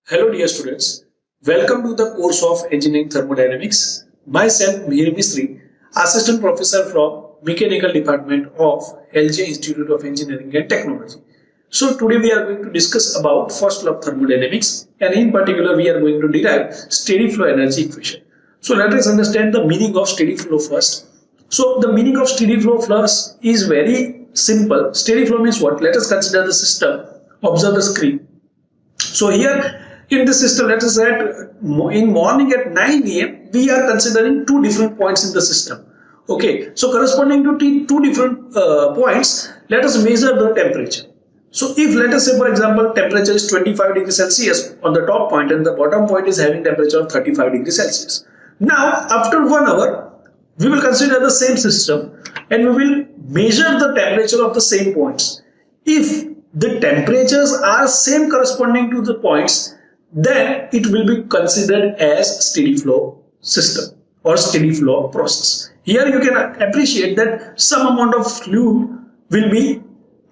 Hello dear students, welcome to the course of Engineering Thermodynamics. Myself Mihir Misri, Assistant Professor from Mechanical Department of LJ Institute of Engineering and Technology. So today we are going to discuss about first law of thermodynamics, and in particular we are going to derive steady flow energy equation. So let us understand the meaning of steady flow first. So the meaning of steady flow first is very simple. Steady flow means what? Let us consider the system. Observe the screen. So here in this system, let us say in morning at 9 a.m. we are considering two different points in the system. Okay, so corresponding to two different points, let us measure the temperature. So if let us say for example temperature is 25 degrees Celsius on the top point and the bottom point is having temperature of 35 degrees Celsius. Now after 1 hour we will consider the same system and we will measure the temperature of the same points. If the temperatures are same corresponding to the points, then it will be considered as steady flow system or steady flow process. Here you can appreciate that some amount of fluid will be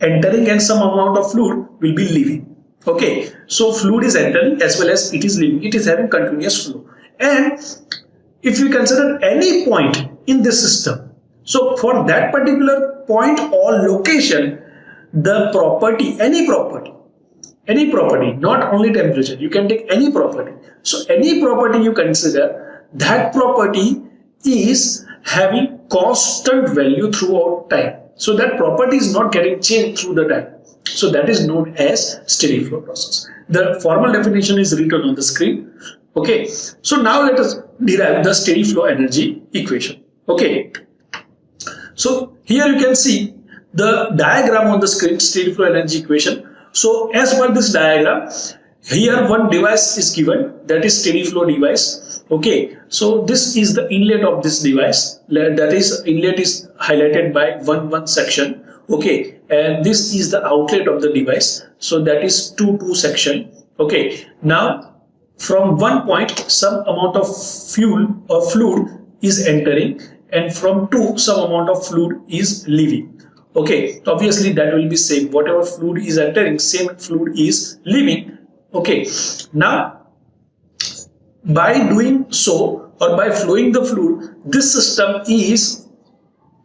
entering and some amount of fluid will be leaving. Okay, so fluid is entering as well as it is leaving. It is having continuous flow. And if we consider any point in this system, so for that particular point or location, the property, any property, not only temperature, you can take any property. So any property you consider, that property is having constant value throughout time. So that property is not getting changed through the time. So that is known as steady flow process. The formal definition is written on the screen. Okay, so now let us derive the steady flow energy equation. Okay, so here you can see the diagram on the screen, steady flow energy equation. So as per this diagram, here one device is given, that is steady flow device. Okay, so this is the inlet of this device, that is inlet is highlighted by one section. Okay, and this is the outlet of the device, so that is 2 section. Okay, now from one point some amount of fuel or fluid is entering and from 2 some amount of fluid is leaving. Okay, obviously that will be same. Whatever fluid is entering, same fluid is leaving. Okay, now by doing so or by flowing the fluid, this system is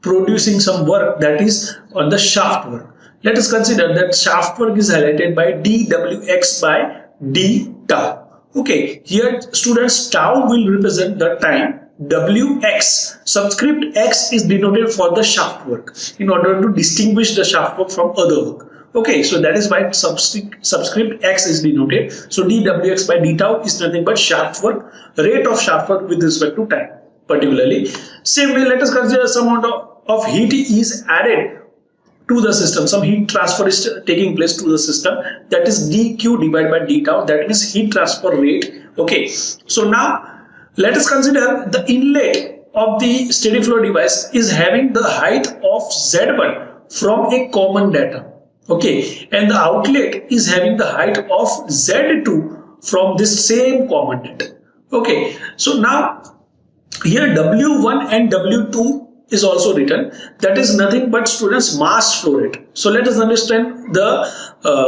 producing some work, that is on the shaft work. Let us consider that shaft work is highlighted by dWx by d tau. Okay, here students, tau will represent the time. Wx, subscript x is denoted for the shaft work in order to distinguish the shaft work from other work. Okay, so that is why subscript x is denoted. So dWx by d tau is nothing but shaft work, rate of shaft work with respect to time particularly. Same way, let us consider some amount of heat is added to the system. Some heat transfer is taking place to the system, that is dq divided by d tau, that means heat transfer rate. Okay, so now let us consider the inlet of the steady flow device is having the height of Z1 from a common datum. Okay, and the outlet is having the height of Z2 from this same common datum. Okay, so now here W1 and W2 is also written, that is nothing but students mass flow rate. So let us understand the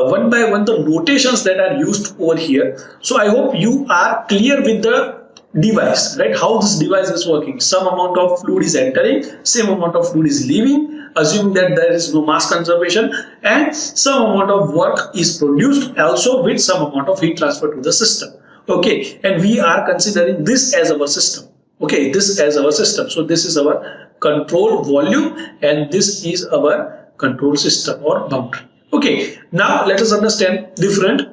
one by one the notations that are used over here. So I hope you are clear with the device, right? How this device is working. Some amount of fluid is entering, same amount of fluid is leaving, assuming that there is no mass conservation, and some amount of work is produced also with some amount of heat transfer to the system. Okay, and we are considering this as our system. Okay, this as our system. So this is our control volume and this is our control system or boundary. Okay, now let us understand different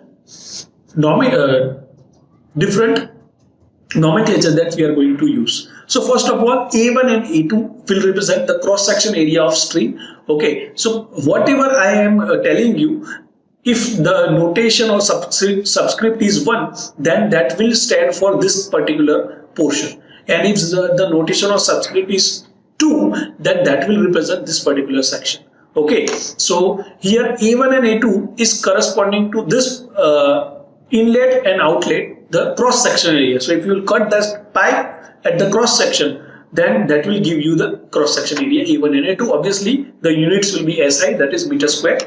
nomenclature that we are going to use. So first of all, A1 and A2 will represent the cross-section area of stream. Okay, so whatever I am telling you, if the notation or subscript is 1, then that will stand for this particular portion. And if the notation or subscript is 2, then that will represent this particular section. Okay, so here A1 and A2 is corresponding to this inlet and outlet, the cross section area. So if you will cut that pipe at the cross section, then that will give you the cross section area A1 and A2. Obviously the units will be SI, that is meter square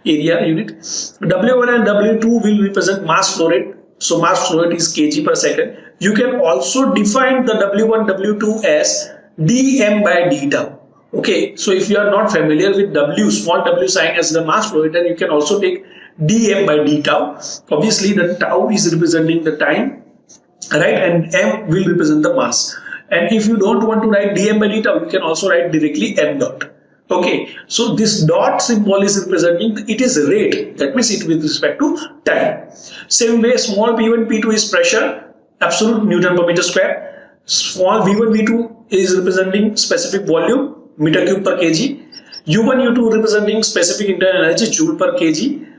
area unit. W1 and W2 will represent mass flow rate so mass flow rate is kg per second. You can also define the W1, W2 as dm by d tau. Okay, so if you are not familiar with W, small w sign as the mass flow rate, then you can also take dm by d tau. Obviously, the tau is representing the time, right, and m will represent the mass. And if you don't want to write dm by d tau, you can also write directly m dot. Okay, so this dot symbol is representing, it is rate, that means it with respect to time. Same way, small p1, p2 is pressure, absolute Newton per meter square. Small v1, v2 is representing specific volume, meter cube per kg. U1, U2 representing specific internal energy, joule per kg.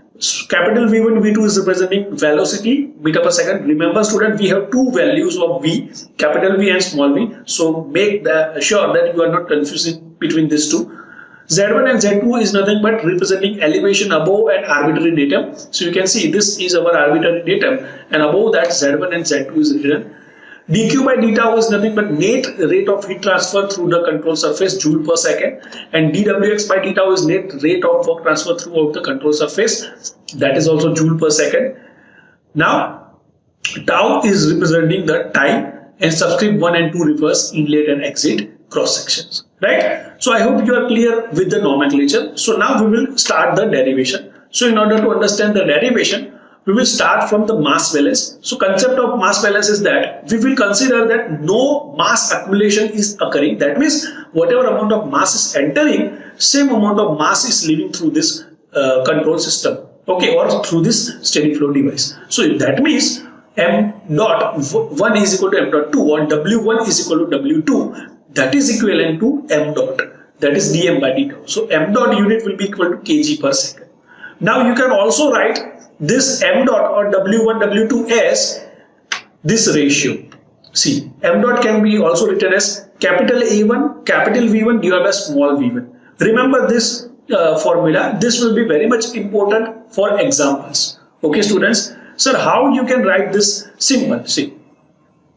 Capital V1, V2 is representing velocity, meter per second. Remember student, we have two values of V, capital V and small v. So make sure that you are not confusing between these two. Z1 and Z2 is nothing but representing elevation above an arbitrary datum. So you can see this is our arbitrary datum, and above that Z1 and Z2 is written. dq by d tau is nothing but net rate of heat transfer through the control surface, joule per second, and dwx by d tau is net rate of work transfer throughout the control surface, that is also joule per second. Now tau is representing the time, and subscript 1 and 2 refers inlet and exit cross sections, right? So I hope you are clear with the nomenclature. So now we will start the derivation. So in order to understand the derivation, we will start from the mass balance. So concept of mass balance is that we will consider that no mass accumulation is occurring. That means whatever amount of mass is entering, same amount of mass is leaving through this control system, okay, or through this steady flow device. So that means m dot 1 is equal to m dot 2, or w1 is equal to w2, that is equivalent to m dot, that is dm by d tau. So m dot unit will be equal to kg per second. Now you can also write this m dot or w1 w2 as this ratio. See, m dot can be also written as capital A1 capital V1 divided by small v1. Remember this formula. This will be very much important for examples. Okay students, sir, how you can write this? Simple. See,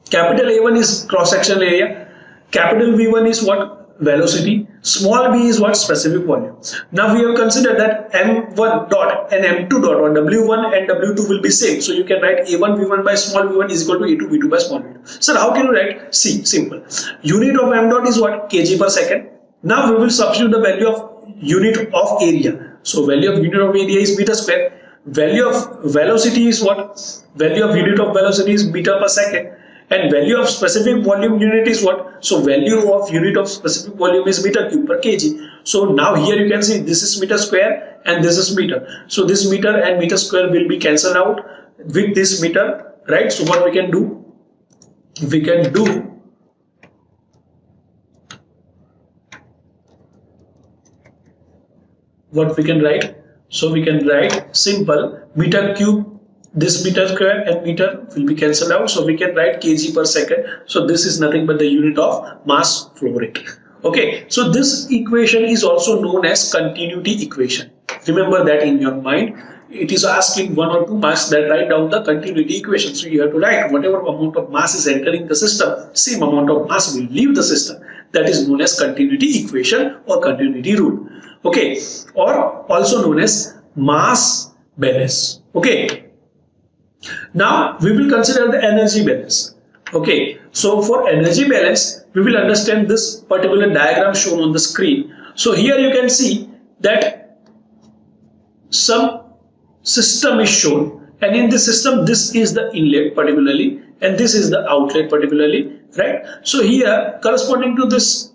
capital A1 is cross sectional area, capital V1 is what? Velocity, small v is what? Specific volume. Now we have considered that m1 dot and m2 dot, or w1 and w2 will be same. So you can write a1 v1 by small v1 is equal to a2 v2 by small v2. Sir, how can you write? See, simple. Unit of m dot is what? Kg per second. Now we will substitute the value of unit of area. So value of unit of area is meter square. Value of velocity is what? Value of unit of velocity is meter per second. And value of specific volume unit is what? So value of unit of specific volume is meter cube per kg. So now here you can see this is meter square and this is meter. So this meter and meter square will be cancelled out with this meter, right? So what we can do? We can do what we can write? So we can write simple meter cube. This meter square and meter will be cancelled out, so we can write kg per second. So this is nothing but the unit of mass flow rate. Okay, so this equation is also known as continuity equation. Remember that in your mind. It is asked in 1 or 2 marks that write down the continuity equation. So you have to write whatever amount of mass is entering the system, same amount of mass will leave the system. That is known as continuity equation or continuity rule. Okay, or also known as mass balance. Okay. Now we will consider the energy balance. Okay, so for energy balance, we will understand this particular diagram shown on the screen. So here you can see that some system is shown, and in this system, this is the inlet particularly, and this is the outlet particularly, right? So here, corresponding to this,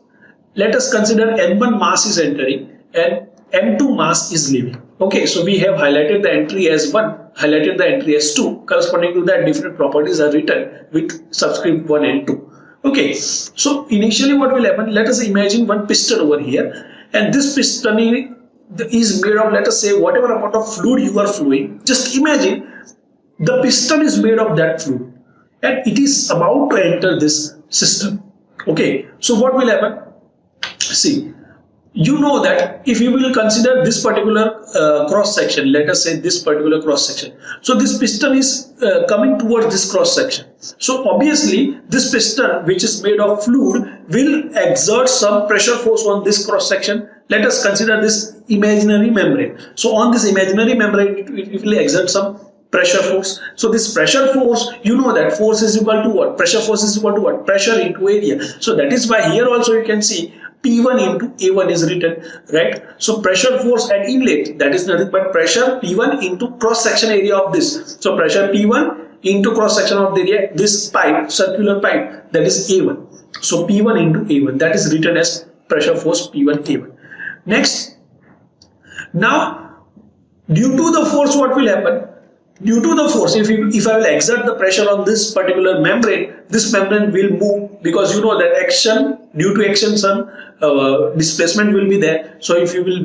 let us consider M1 mass is entering and M2 mass is leaving. Okay, so we have highlighted the entry as 1, highlighted the entry as 2. Corresponding to that, different properties are written with subscript 1 and 2. Okay, so initially what will happen? Let us imagine one piston over here, and this piston is made of, let us say, whatever amount of fluid you are flowing. Just imagine the piston is made of that fluid, and it is about to enter this system. Okay, so what will happen? See, you know that if you will consider this particular cross section, let us say this particular cross section. So this piston is coming towards this cross section. So obviously this piston, which is made of fluid, will exert some pressure force on this cross section. Let us consider this imaginary membrane. So on this imaginary membrane, it will exert some pressure force. So this pressure force, you know that force is equal to what? Pressure force is equal to what? Pressure into area. So that is why here also you can see P1 into A1 is written, right? So pressure force at inlet, that is nothing but pressure P1 into cross section area of this. So pressure P1 into cross section of the area, this pipe, circular pipe, that is A1. So P1 into A1, that is written as pressure force P1 A1. Next, now due to the force, what will happen? Due to the force, if I will exert the pressure on this particular membrane, this membrane will move, because you know that action, due to action some displacement will be there. So if you will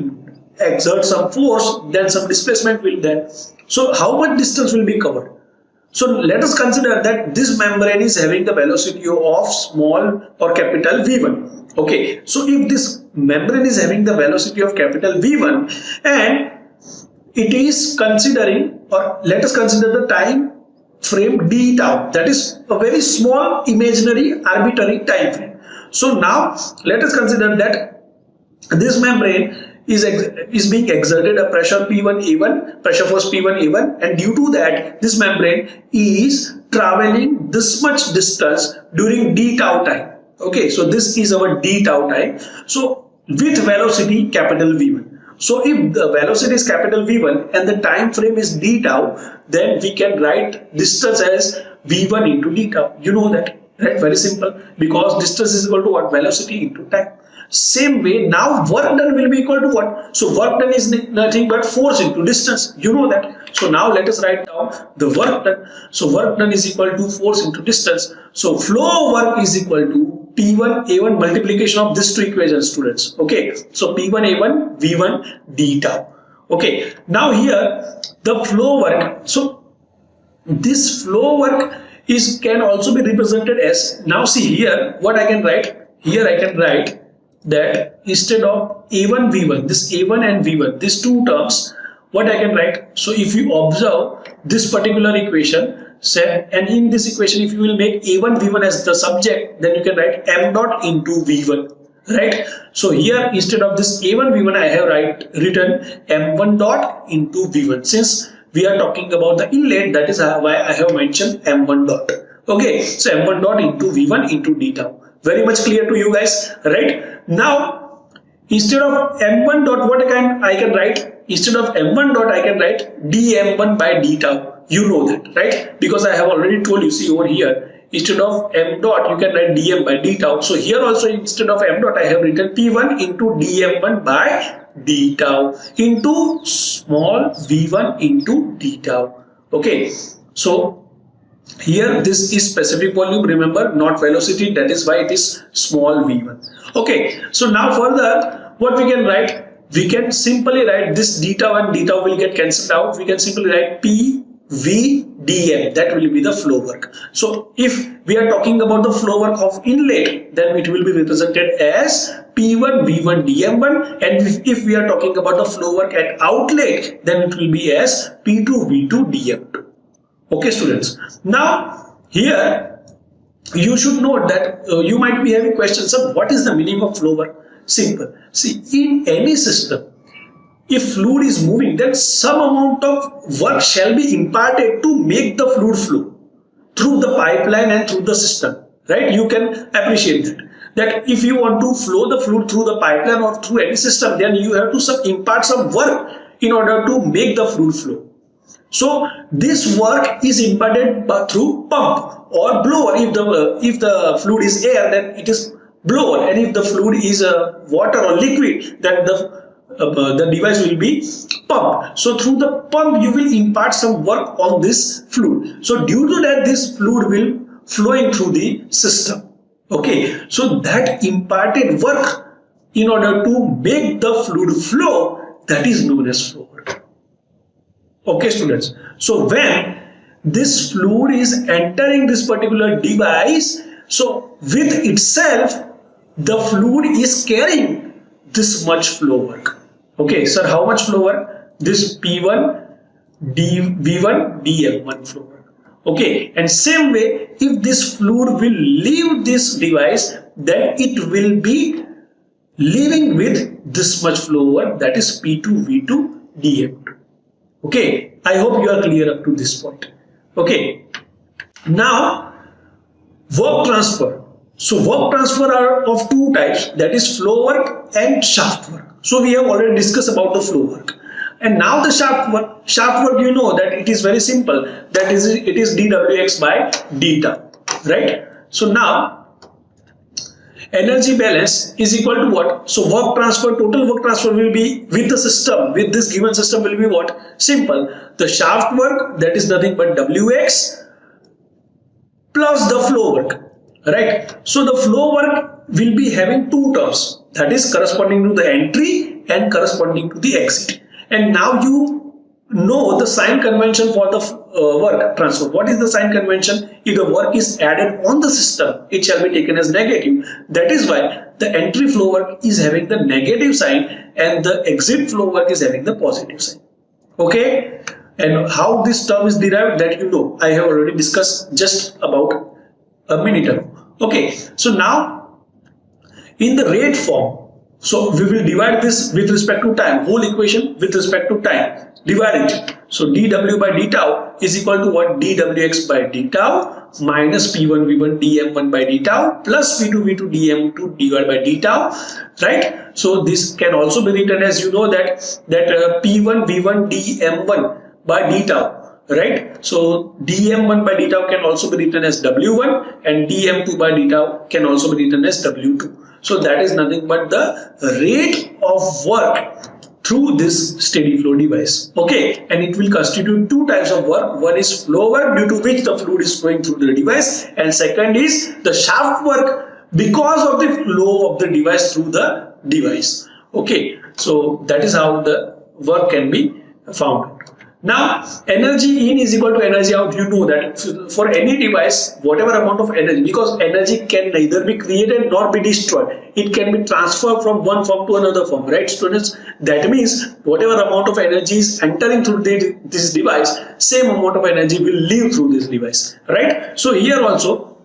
exert some force, then some displacement will be there. So how much distance will be covered? So let us consider that this membrane is having the velocity of small or capital V1. Okay, so if this membrane is having the velocity of capital V1 and it is considering, or let us consider the time frame d tau, that is a very small imaginary arbitrary time frame. So now let us consider that this membrane is being exerted a pressure P1 A1, pressure force P1 A1, and due to that this membrane is traveling this much distance during d tau time. Okay, so this is our d tau time. So with velocity capital V1. So if the velocity is capital V1 and the time frame is d tau, then we can write distance as V1 into d tau. You know that, right? Very simple, because distance is equal to what? Velocity into time. Same way, now work done will be equal to what? So work done is nothing but force into distance. You know that. So now let us write down the work done. So work done is equal to force into distance. So flow work is equal to P1 A1 multiplication of these two equations, students. Okay. So P1 A1 V1 d tau. Okay. Now here the flow work. So this flow work can also be represented as, now see here what I can write. Here I can write that instead of A1 V1, this A1 and V1, these two terms, what I can write? So if you observe this particular equation, say, and in this equation if you will make A1 V1 as the subject, then you can write m dot into V1, right? So here instead of this A1 V1 I have written m1 dot into V1. Since we are talking about the inlet, that is why I have mentioned m1 dot. Okay, so m1 dot into V1 into d tau. Very much clear to you guys, right? Now instead of m1 dot, what I can write? Instead of m1 dot I can write dm1 by d tau. You know that, right? Because I have already told you, see over here, instead of m dot you can write dm by d tau. So here also instead of m dot I have written P1 into dm1 by d tau into small v1 into d tau. Okay, so here this is specific volume, remember, not velocity, that is why it is small v1. Okay, so now further what we can write? We can simply write this d tau and d tau will get cancelled out. We can simply write P V dm, that will be the flow work. So if we are talking about the flow work of inlet, then it will be represented as P1 V1 dm1, and if we are talking about the flow work at outlet, then it will be as P2 V2 dm2. Okay students, now here you should note that you might be having questions of what is the meaning of flow work. Simple. See, in any system, if fluid is moving, then some amount of work shall be imparted to make the fluid flow through the pipeline and through the system, right? You can appreciate that if you want to flow the fluid through the pipeline or through any system, then you have to impart some work in order to make the fluid flow. So this work is imparted through pump or blower. If the fluid is air, then it is blower, and if the fluid is water or liquid, then the device will be pump. So through the pump you will impart some work on this fluid. So due to that, this fluid will flowing through the system. Okay, so that imparted work in order to make the fluid flow, that is known as flow work. Okay students, so when this fluid is entering this particular device, so with itself the fluid is carrying this much flow work. Okay, sir, how much flow work? This P1 V1 dm1 flow work. Okay, and same way, if this fluid will leave this device, then it will be leaving with this much flow work, that is P2 V2 dm2. Okay, I hope you are clear up to this point. Okay, now work transfer. So work transfer are of two types, that is flow work and shaft work. So we have already discussed about the flow work. And now the shaft work. Shaft work, you know that it is very simple. That is, it is dWx by d tau, right? So now energy balance is equal to what? So work transfer, total work transfer will be with the system, with this given system will be what? Simple. The shaft work, that is nothing but Wx plus the flow work, right? So the flow work will be having two terms, that is corresponding to the entry and corresponding to the exit. And now you know the sign convention for the work transfer. What is the sign convention? If the work is added on the system, it shall be taken as negative. That is why the entry flow work is having the negative sign and the exit flow work is having the positive sign. Okay, and how this term is derived, that you know, I have already discussed just about a minute ago. Okay, so now in the rate form, so we will divide this with respect to time, whole equation with respect to time, divide it. So dw by d tau is equal to what? dwx by d tau minus p1 v1 dm1 by d tau plus p2 v2 dm2 divided by d tau, right? So this can also be written as, you know, that p1 v1 dm1 by d tau, right? So dm1 by d tau can also be written as w1 and dm2 by d tau can also be written as w2. So that is nothing but the rate of work through this steady flow device. Okay, and it will constitute two types of work. One is flow work, due to which the fluid is flowing through the device, and second is the shaft work because of the flow of the device through the device. Okay, so that is how the work can be found. Now energy in is equal to energy out. You know that for any device, whatever amount of energy, because energy can neither be created nor be destroyed, it can be transferred from one form to another form, right students? That means whatever amount of energy is entering through this device, same amount of energy will leave through this device, right? So here also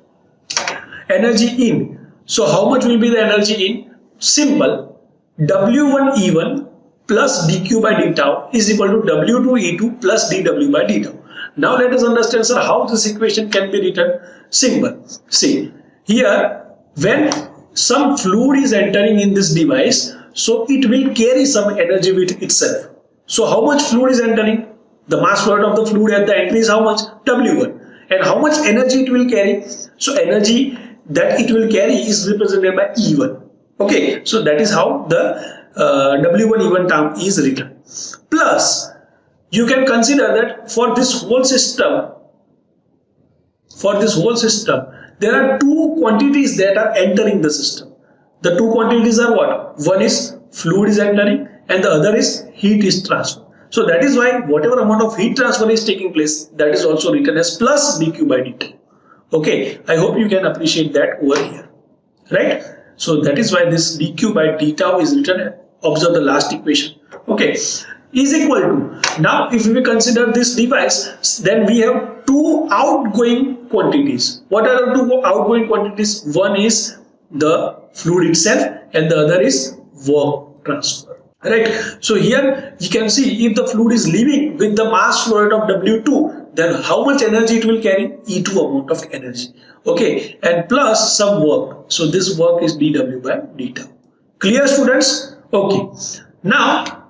energy in, so how much will be the energy in? Simple, W1 E1 plus dq by d tau is equal to w2 e2 plus dw by d tau. Now let us understand, sir, how this equation can be written. Simple. See, here when some fluid is entering in this device, so it will carry some energy with itself. So how much fluid is entering? The mass flow rate of the fluid at the entry is how much? W1. And how much energy it will carry? So energy that it will carry is represented by E1. Okay, so that is how the W1 E1 term is written. Plus, you can consider that for this whole system, there are two quantities that are entering the system. The two quantities are what? One is fluid is entering and the other is heat is transferred. So that is why whatever amount of heat transfer is taking place, that is also written as plus dq by dt. Okay, I hope you can appreciate that over here, right? So that is why this dq by d tau is written. Observe the last equation. Okay, is equal to, now if we consider this device, then we have two outgoing quantities. What are the two outgoing quantities? One is the fluid itself and the other is work transfer, right? So here you can see, if the fluid is leaving with the mass flow rate of W2, then how much energy it will carry? E2 amount of energy. Okay, and plus some work. So this work is dW by d tau. Clear, students? Okay, now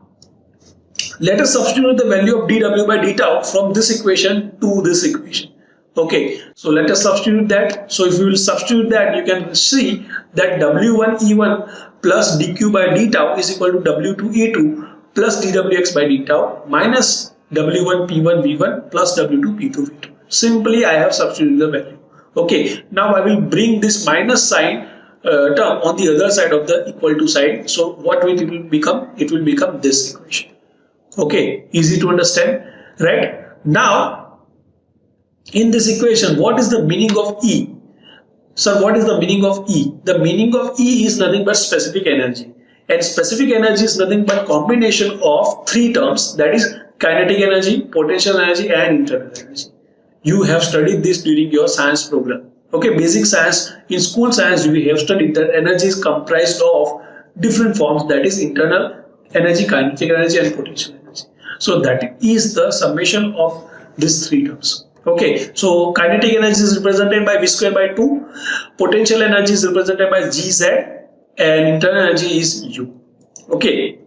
let us substitute the value of dW by d tau from this equation to this equation. Okay, so let us substitute that. So if we will substitute that, you can see that W1 E1 plus dq by d tau is equal to W2 E2 plus dWx by d tau minus W1 P1 V1 plus W2 P2 V2. Simply I have substituted the value. Okay, now I will bring this minus sign term on the other side of the equal to side. So what will it will become? It will become this equation. Okay, easy to understand, right? Now in this equation, what is the meaning of E? Sir, what is the meaning of E? The meaning of E is nothing but specific energy, and specific energy is nothing but combination of three terms, that is kinetic energy, potential energy and internal energy. You have studied this during your science program. Okay, basic science, in school science we have studied that energy is comprised of different forms, that is internal energy, kinetic energy and potential energy. So that is the summation of these three terms. Okay, so kinetic energy is represented by V square by 2, potential energy is represented by Gz, and internal energy is U. Okay,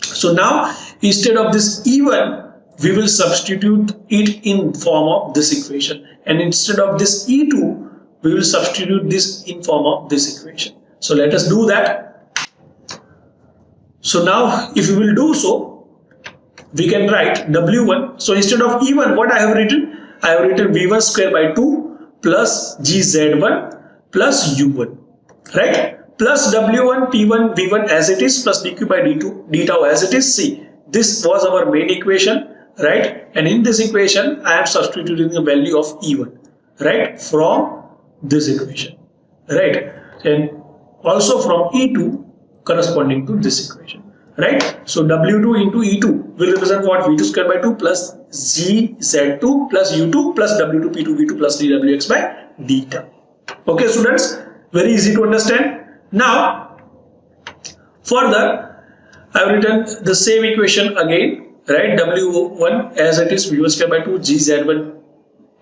so now instead of this E1, we will substitute it in form of this equation, and instead of this E2, we will substitute this in form of this equation. So let us do that. So now if we will do so, we can write W1. So instead of E1, what I have written? I have written V1 square by 2 plus Gz1 plus U1, right? Plus W1, P1, V1 as it is, plus dq by d2, d tau as it is. See, this was our main equation, right? And in this equation, I am substituting the value of E1, right? From this equation, right? And also from E2 corresponding to this equation, right? So W2 into E2 will represent what? V2 square by 2 plus Gz2 plus U2 plus W2 P2 V2 plus dWx by d tau. Okay, students, very easy to understand. Now, further, I have written the same equation again, right? W1 as it is V1 square by 2 Gz1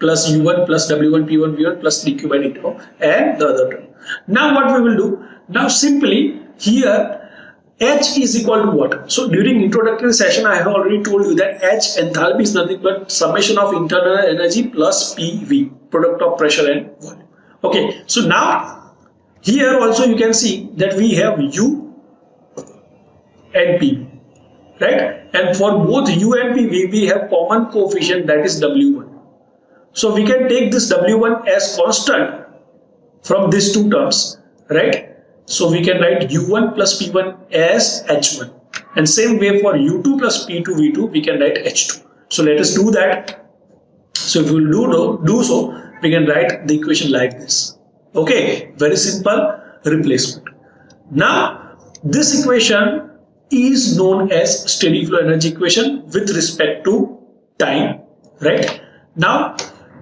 plus U1 plus W1 P1 V1 plus dq by d tau and the other term. Now what we will do? Now simply here H is equal to what? So during introductory session I have already told you that H enthalpy is nothing but summation of internal energy plus PV, product of pressure and volume. Okay, so now here also you can see that we have U and PV, right? And for both U and PV we have common coefficient, that is W1. So we can take this W1 as constant from these two terms, right? So we can write U1 plus P1 as H1, and same way for U2 plus P2 V2 we can write H2. So let us do that. So if we will do so, we can write the equation like this. Okay, very simple replacement. Now this equation is known as steady flow energy equation with respect to time, right? Now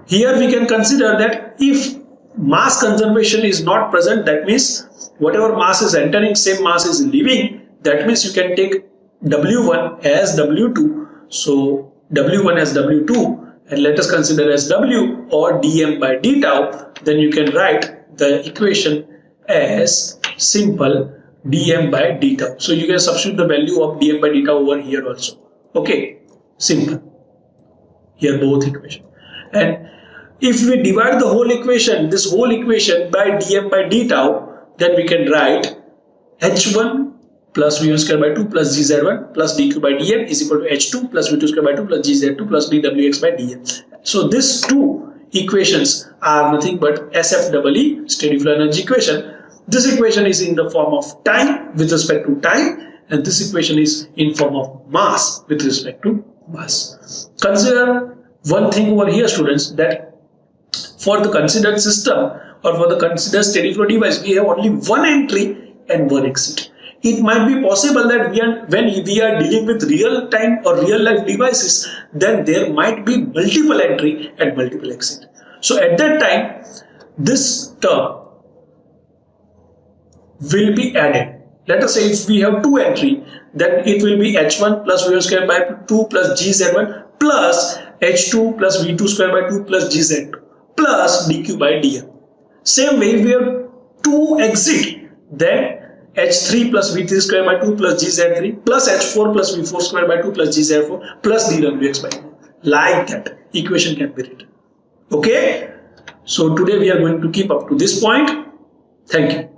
here we can consider that if mass conservation is not present, that means whatever mass is entering, same mass is leaving, that means you can take W1 as W2. So W1 as W2, and let us consider as W or dm by d tau. Then you can write the equation as simple dm by d tau. So you can substitute the value of dm by d tau over here also. Okay, simple. Here both equations. And if we divide the whole equation, this whole equation by dm by d tau, then we can write H1 plus V1 square by 2 plus Gz1 plus dq by dm is equal to H2 plus V2 square by 2 plus Gz2 plus dWx by dm. So these two equations are nothing but SFEE, steady flow energy equation. This equation is in the form of time with respect to time, and this equation is in form of mass with respect to mass. Consider one thing over here, students, that for the considered system or for the considered steady flow device, we have only one entry and one exit. It might be possible that when we are dealing with real time or real life devices, then there might be multiple entry and multiple exit. So at that time, this term will be added. Let us say if we have two entry, then it will be H1 plus V1 square by 2 plus Gz1 plus H2 plus V2 square by 2 plus Gz2 plus dq by dm. Same way, if we have two exit, then H3 plus V3 square by 2 plus Gz3 plus H4 plus V4 square by 2 plus Gz4 plus dWx by dm. Like that, equation can be written. Okay? So today we are going to keep up to this point. Thank you.